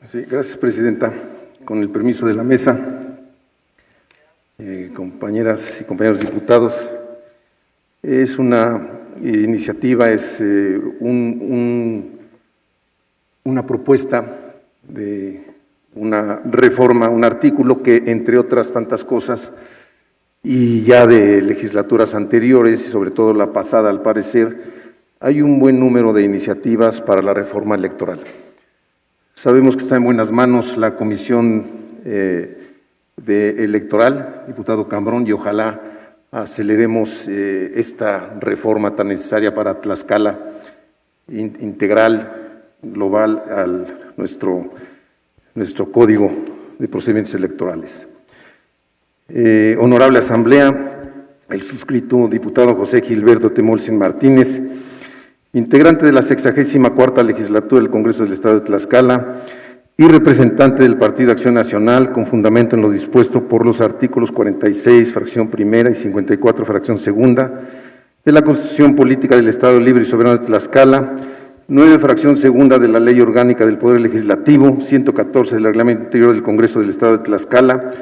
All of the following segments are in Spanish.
Sí, gracias, presidenta. Con el permiso de la mesa, compañeras y compañeros diputados, es una iniciativa, es una propuesta de una reforma, un artículo que, entre otras tantas cosas, y ya de legislaturas anteriores, y sobre todo la pasada, al parecer, hay un buen número de iniciativas para la reforma electoral. Sabemos que está en buenas manos la Comisión Electoral, diputado Cambrón, y ojalá aceleremos esta reforma tan necesaria para Tlaxcala, integral, global, a nuestro Código de Procedimientos Electorales. Honorable Asamblea, el suscrito diputado José Gilberto Temolsin Martínez, integrante de la 64ª legislatura del Congreso del Estado de Tlaxcala y representante del Partido Acción Nacional, con fundamento en lo dispuesto por los artículos 46, fracción primera, y 54, fracción segunda, de la Constitución Política del Estado Libre y Soberano de Tlaxcala, 9, fracción segunda de la Ley Orgánica del Poder Legislativo, 114 del Reglamento Interior del Congreso del Estado de Tlaxcala,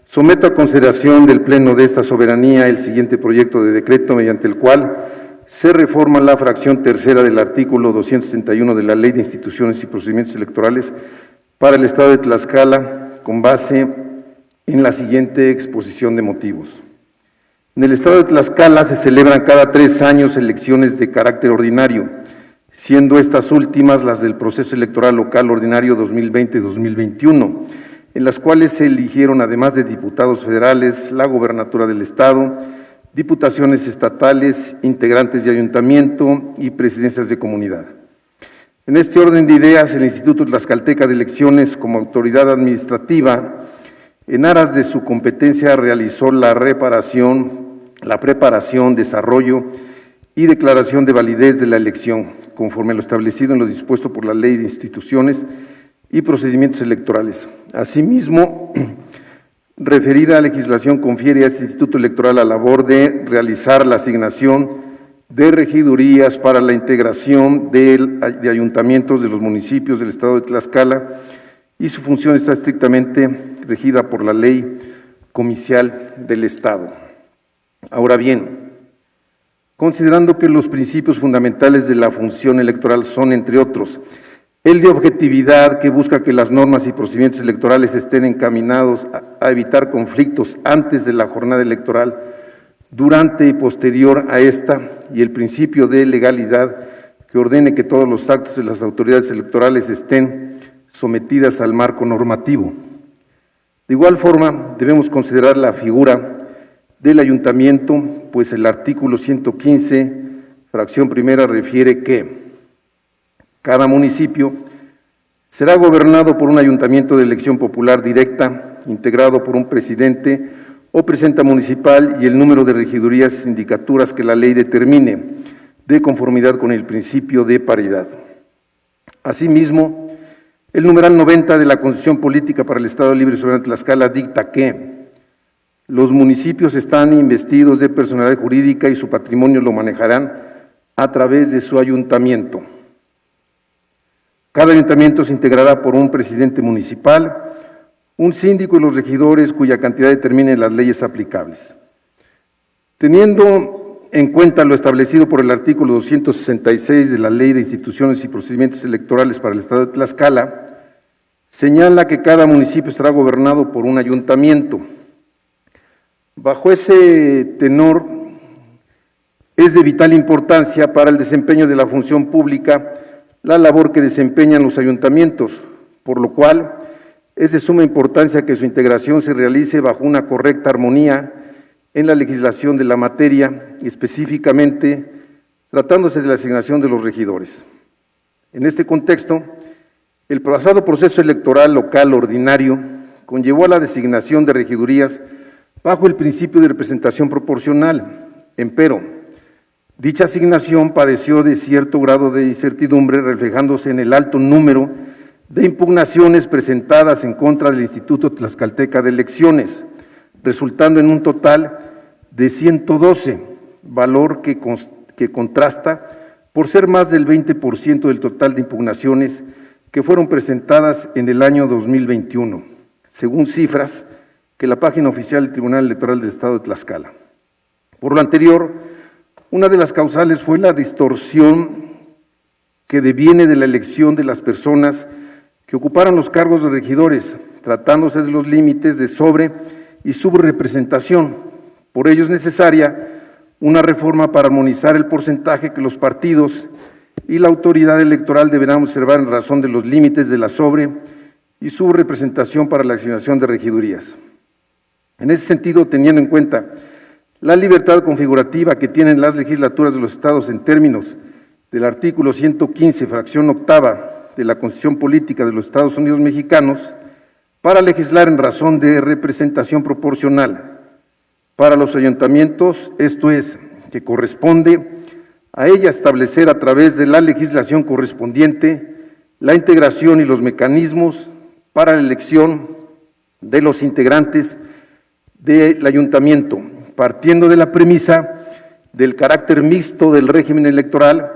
someto a consideración del Pleno de esta soberanía el siguiente proyecto de decreto mediante el cual se reforma la fracción tercera del artículo 271 de la Ley de Instituciones y Procedimientos Electorales para el Estado de Tlaxcala, con base en la siguiente exposición de motivos. En el Estado de Tlaxcala se celebran cada 3 años elecciones de carácter ordinario, siendo estas últimas las del proceso electoral local ordinario 2020-2021, en las cuales se eligieron, además de diputados federales, la gobernatura del Estado, diputaciones estatales, integrantes de ayuntamiento y presidencias de comunidad. En este orden de ideas, el Instituto Tlaxcalteca de Elecciones, como autoridad administrativa, en aras de su competencia, realizó la preparación, desarrollo y declaración de validez de la elección, conforme a lo establecido en lo dispuesto por la Ley de Instituciones y Procedimientos Electorales. Asimismo, referida legislación confiere a este Instituto Electoral la labor de realizar la asignación de regidurías para la integración de ayuntamientos de los municipios del Estado de Tlaxcala, y su función está estrictamente regida por la Ley Comicial del Estado. Ahora bien, considerando que los principios fundamentales de la función electoral son, entre otros, el de objetividad, que busca que las normas y procedimientos electorales estén encaminados a evitar conflictos antes de la jornada electoral, durante y posterior a esta, y el principio de legalidad, que ordene que todos los actos de las autoridades electorales estén sometidas al marco normativo. De igual forma, debemos considerar la figura del ayuntamiento, pues el artículo 115, fracción primera, refiere que cada municipio será gobernado por un ayuntamiento de elección popular directa, integrado por un presidente o presidenta municipal y el número de regidurías y sindicaturas que la ley determine, de conformidad con el principio de paridad. Asimismo, el numeral 90 de la Constitución Política para el Estado Libre y Soberano de Tlaxcala dicta que los municipios están investidos de personalidad jurídica y su patrimonio lo manejarán a través de su ayuntamiento. Cada ayuntamiento se integrará por un presidente municipal, un síndico y los regidores, cuya cantidad determinen las leyes aplicables. Teniendo en cuenta lo establecido por el artículo 266 de la Ley de Instituciones y Procedimientos Electorales para el Estado de Tlaxcala, señala que cada municipio estará gobernado por un ayuntamiento. Bajo ese tenor, es de vital importancia para el desempeño de la función pública la labor que desempeñan los ayuntamientos, por lo cual es de suma importancia que su integración se realice bajo una correcta armonía en la legislación de la materia, específicamente tratándose de la asignación de los regidores. En este contexto, el pasado proceso electoral local ordinario conllevó a la designación de regidurías bajo el principio de representación proporcional. Empero, dicha asignación padeció de cierto grado de incertidumbre, reflejándose en el alto número de impugnaciones presentadas en contra del Instituto Tlaxcalteca de Elecciones, resultando en un total de 112, valor que contrasta por ser más del 20% del total de impugnaciones que fueron presentadas en el año 2021, según cifras que la página oficial del Tribunal Electoral del Estado de Tlaxcala. Por lo anterior, una de las causales fue la distorsión que deviene de la elección de las personas que ocuparon los cargos de regidores, tratándose de los límites de sobre- y subrepresentación. Por ello es necesaria una reforma para armonizar el porcentaje que los partidos y la autoridad electoral deberán observar en razón de los límites de la sobre- y subrepresentación para la asignación de regidurías. En ese sentido, teniendo en cuenta la libertad configurativa que tienen las legislaturas de los estados en términos del artículo 115, fracción octava de la Constitución Política de los Estados Unidos Mexicanos, para legislar en razón de representación proporcional para los ayuntamientos, esto es, que corresponde a ella establecer a través de la legislación correspondiente la integración y los mecanismos para la elección de los integrantes del ayuntamiento, partiendo de la premisa del carácter mixto del régimen electoral,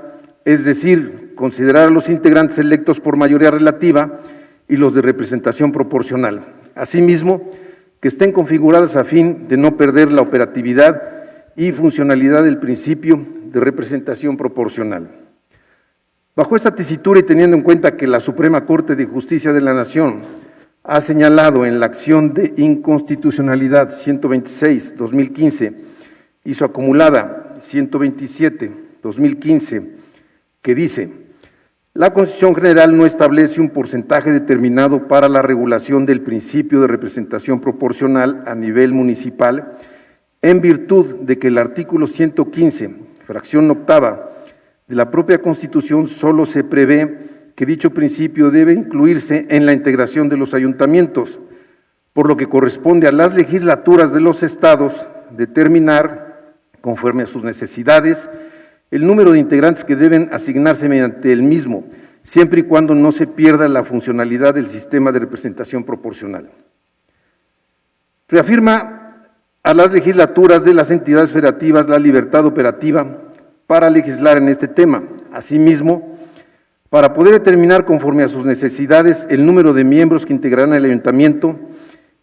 es decir, considerar a los integrantes electos por mayoría relativa y los de representación proporcional. Asimismo, que estén configuradas a fin de no perder la operatividad y funcionalidad del principio de representación proporcional. Bajo esta tesitura y teniendo en cuenta que la Suprema Corte de Justicia de la Nación ha señalado en la acción de inconstitucionalidad 126-2015 y su acumulada 127-2015, que dice: la Constitución General no establece un porcentaje determinado para la regulación del principio de representación proporcional a nivel municipal, en virtud de que el artículo 115, fracción octava de la propia Constitución, solo se prevé que dicho principio debe incluirse en la integración de los ayuntamientos, por lo que corresponde a las legislaturas de los estados determinar, conforme a sus necesidades, el número de integrantes que deben asignarse mediante el mismo, siempre y cuando no se pierda la funcionalidad del sistema de representación proporcional. Reafirma a las legislaturas de las entidades federativas la libertad operativa para legislar en este tema. Asimismo, para poder determinar conforme a sus necesidades el número de miembros que integrarán el ayuntamiento,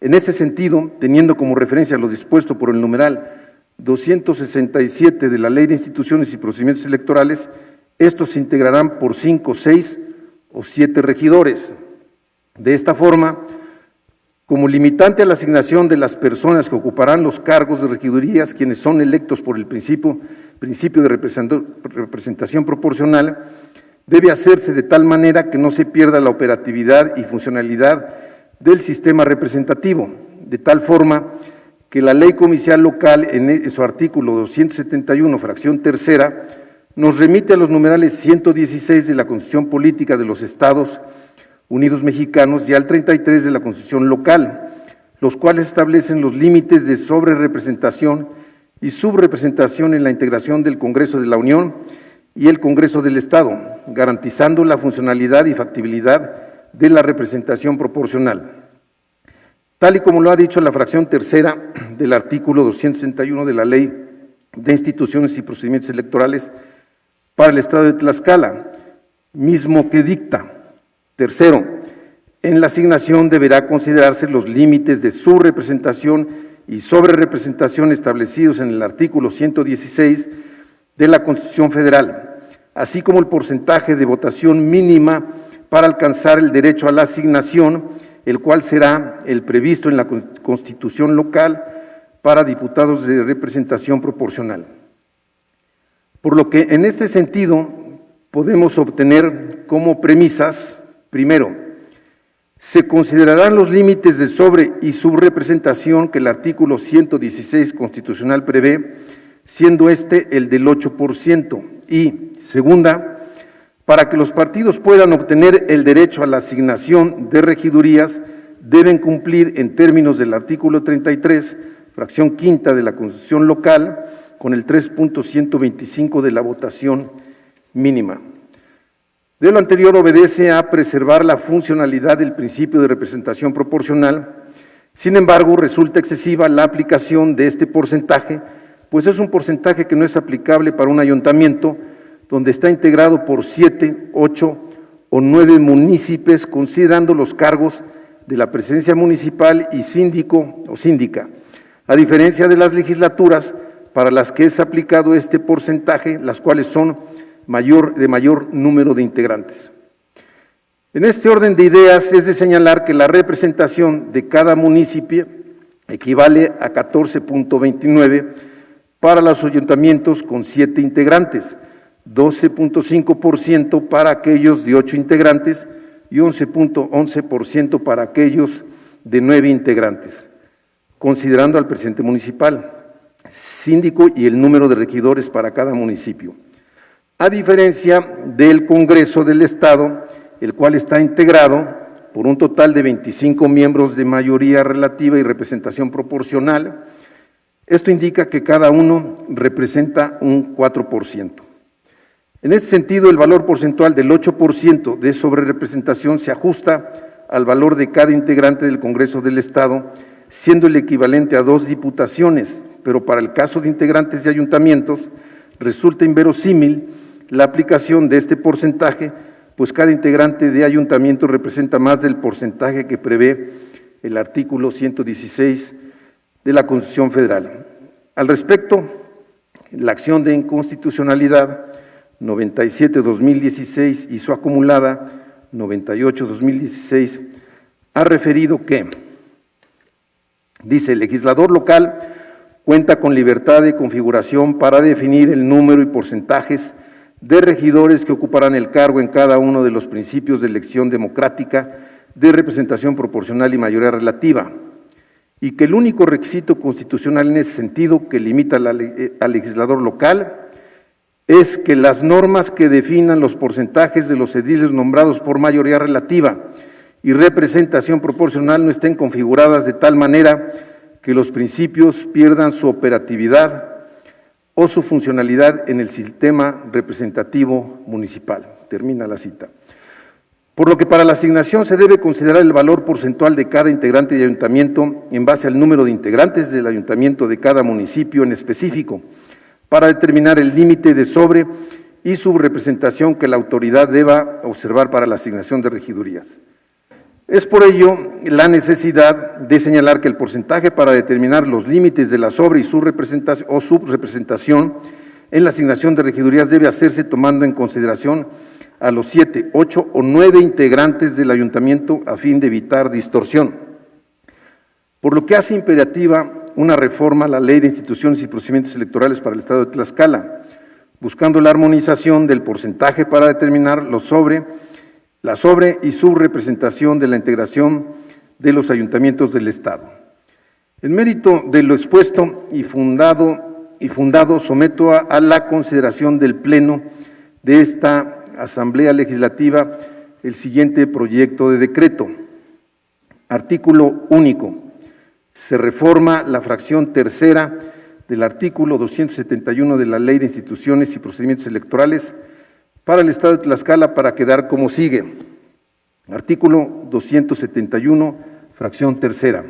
en ese sentido, teniendo como referencia lo dispuesto por el numeral 267 de la Ley de Instituciones y Procedimientos Electorales, estos se integrarán por 5, 6 o 7 regidores. De esta forma, como limitante a la asignación de las personas que ocuparán los cargos de regidurías, quienes son electos por el principio de representación proporcional, debe hacerse de tal manera que no se pierda la operatividad y funcionalidad del sistema representativo, de tal forma que la ley comicial local, en su artículo 271, fracción tercera, nos remite a los numerales 116 de la Constitución Política de los Estados Unidos Mexicanos y al 33 de la Constitución local, los cuales establecen los límites de sobrerepresentación y subrepresentación en la integración del Congreso de la Unión y el Congreso del Estado, garantizando la funcionalidad y factibilidad de la representación proporcional. Tal y como lo ha dicho la fracción tercera del artículo 261 de la Ley de Instituciones y Procedimientos Electorales para el Estado de Tlaxcala, mismo que dicta. Tercero, en la asignación deberá considerarse los límites de subrepresentación y sobrerepresentación establecidos en el artículo 116 de la Constitución Federal, así como el porcentaje de votación mínima para alcanzar el derecho a la asignación, el cual será el previsto en la Constitución local para diputados de representación proporcional. Por lo que en este sentido podemos obtener como premisas: primero, se considerarán los límites de sobre- y subrepresentación que el artículo 116 constitucional prevé, siendo este el del 8%, y segunda, para que los partidos puedan obtener el derecho a la asignación de regidurías, deben cumplir en términos del artículo 33, fracción quinta de la Constitución local, con el 3.125 de la votación mínima. De lo anterior obedece a preservar la funcionalidad del principio de representación proporcional. Sin embargo, resulta excesiva la aplicación de este porcentaje, pues es un porcentaje que no es aplicable para un ayuntamiento donde está integrado por 7, 8 o 9 municipios, considerando los cargos de la presidencia municipal y síndico o síndica, a diferencia de las legislaturas para las que es aplicado este porcentaje, las cuales son de mayor número de integrantes. En este orden de ideas es de señalar que la representación de cada municipio equivale a 14.29 para los ayuntamientos con 7 integrantes, 12.5% para aquellos de 8 integrantes y 11.11% para aquellos de 9 integrantes, considerando al presidente municipal, síndico y el número de regidores para cada municipio. A diferencia del Congreso del Estado, el cual está integrado por un total de 25 miembros de mayoría relativa y representación proporcional, esto indica que cada uno representa un 4%. En ese sentido, el valor porcentual del 8% de sobrerepresentación se ajusta al valor de cada integrante del Congreso del Estado, siendo el equivalente a 2 diputaciones, pero para el caso de integrantes de ayuntamientos resulta inverosímil la aplicación de este porcentaje, pues cada integrante de ayuntamiento representa más del porcentaje que prevé el artículo 116 de la Constitución Federal. Al respecto, la acción de inconstitucionalidad 97-2016 y su acumulada 98-2016 ha referido que, dice, el legislador local cuenta con libertad de configuración para definir el número y porcentajes de regidores que ocuparán el cargo en cada uno de los principios de elección democrática, de representación proporcional y mayoría relativa, y que el único requisito constitucional en ese sentido que limita al legislador local es que las normas que definan los porcentajes de los ediles nombrados por mayoría relativa y representación proporcional no estén configuradas de tal manera que los principios pierdan su operatividad o su funcionalidad en el sistema representativo municipal. Termina la cita. Por lo que para la asignación se debe considerar el valor porcentual de cada integrante de ayuntamiento en base al número de integrantes del ayuntamiento de cada municipio en específico, para determinar el límite de sobre y subrepresentación que la autoridad deba observar para la asignación de regidurías. Es por ello la necesidad de señalar que el porcentaje para determinar los límites de la sobre y subrepresentación en la asignación de regidurías debe hacerse tomando en consideración a los 7, 8 o 9 integrantes del ayuntamiento a fin de evitar distorsión, por lo que hace imperativa una reforma a la Ley de Instituciones y Procedimientos Electorales para el Estado de Tlaxcala, buscando la armonización del porcentaje para determinar la sobre y subrepresentación de la integración de los ayuntamientos del Estado. En mérito de lo expuesto y fundado someto a la consideración del Pleno de esta Asamblea Legislativa el siguiente proyecto de decreto. Artículo único. Se reforma la fracción tercera del artículo 271 de la Ley de Instituciones y Procedimientos Electorales para el Estado de Tlaxcala para quedar como sigue. Artículo 271, fracción tercera.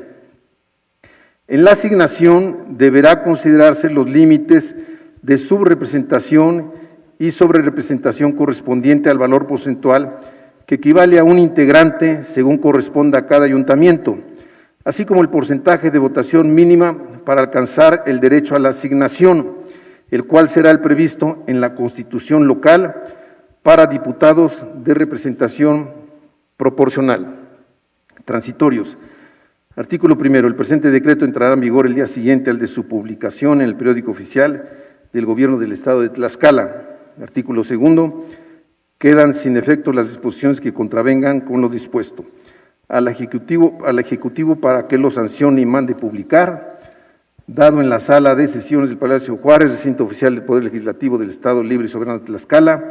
En la asignación deberá considerarse los límites de subrepresentación y sobrerepresentación correspondiente al valor porcentual que equivale a un integrante según corresponda a cada ayuntamiento, así como el porcentaje de votación mínima para alcanzar el derecho a la asignación, el cual será el previsto en la Constitución local para diputados de representación proporcional. Transitorios. Artículo primero. El presente decreto entrará en vigor el día siguiente al de su publicación en el periódico oficial del Gobierno del Estado de Tlaxcala. Artículo segundo. Quedan sin efecto las disposiciones que contravengan con lo dispuesto. Al Ejecutivo para que lo sancione y mande publicar, dado en la sala de sesiones del Palacio Juárez, recinto oficial del Poder Legislativo del Estado Libre y Soberano de Tlaxcala,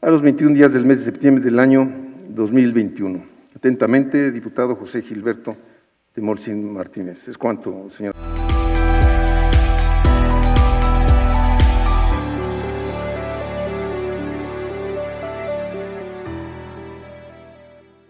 a los 21 días del mes de septiembre del año 2021. Atentamente, diputado José Gilberto de Molcín Martínez. Es cuanto, señor.